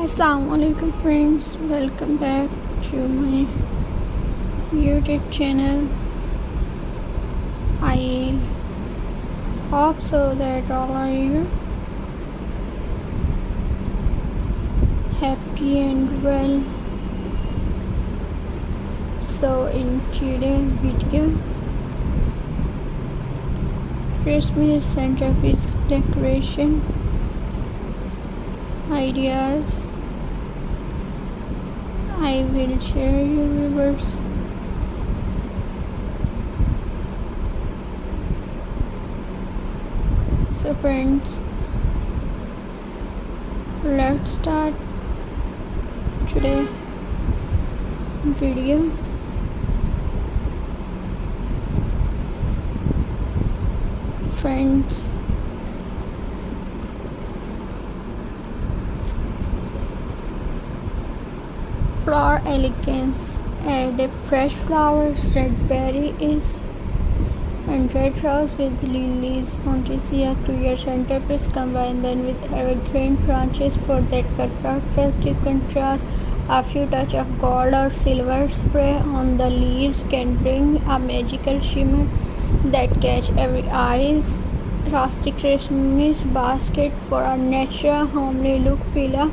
Assalamu alaikum friends, welcome back to my YouTube channel. I hope so that all are you happy and well. So in today's video, Christmas centerpiece decoration ideas I will share you viewers. So friends, let's start today video. Friends, flower elegance. Add fresh flowers, red berries, and red rose with lilies, monticia to your centerpiece. Combine them with evergreen branches for that perfect festive contrast. A few touch of gold or silver spray on the leaves can bring a magical shimmer that catch every eyes. Rustic Christmas basket for a natural homely look. Fill a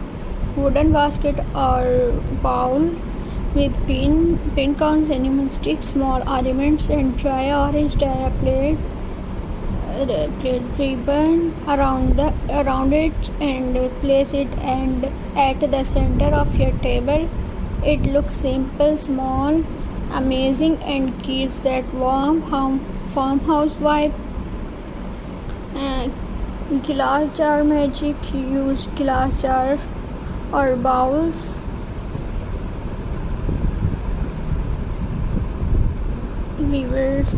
wooden basket or bowl with pinecone, cinnamon sticks, small ornaments, and dry orange dye plate ribbon around it, and place it and at the center of your table. It looks simple, small, amazing, and gives that warm farmhouse vibe. Glass jar magic. Use glass jar or bowls. Viewers,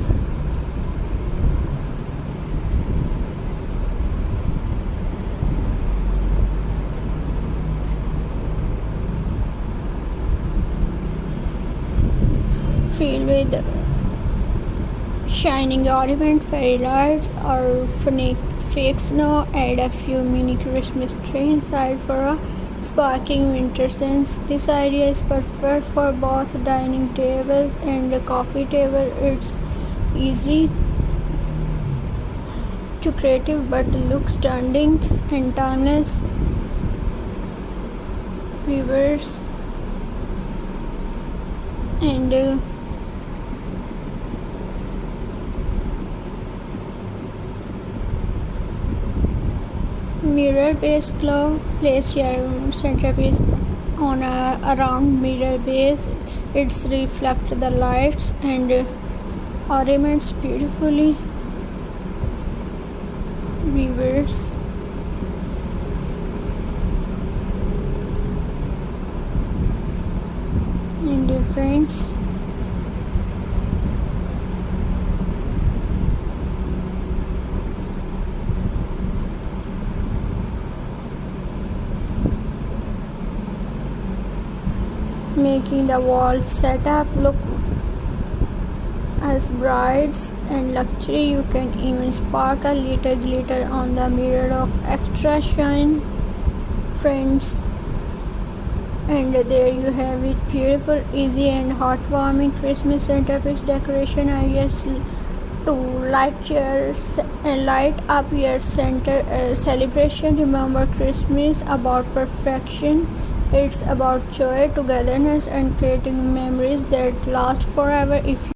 fill with shining ornament, fairy lights, or fake snow. Add a few mini Christmas tree inside for a sparkling winter sense. This idea is perfect for both dining tables and a coffee table. It's easy to creative but looks stunning and timeless. Viewers, and mirror base glow. Place your centerpiece on a round mirror base. It's reflect the lights and ornaments beautifully. Viewers, and friends, making the wall setup look as bright and luxury. You can even spark a little glitter on the mirror of extra shine. Friends, and there you have it, beautiful, easy, and heartwarming Christmas centerpiece decoration ideas to light up your center celebration. Remember, Christmas about perfection. It's about joy, togetherness, and creating memories that last forever. If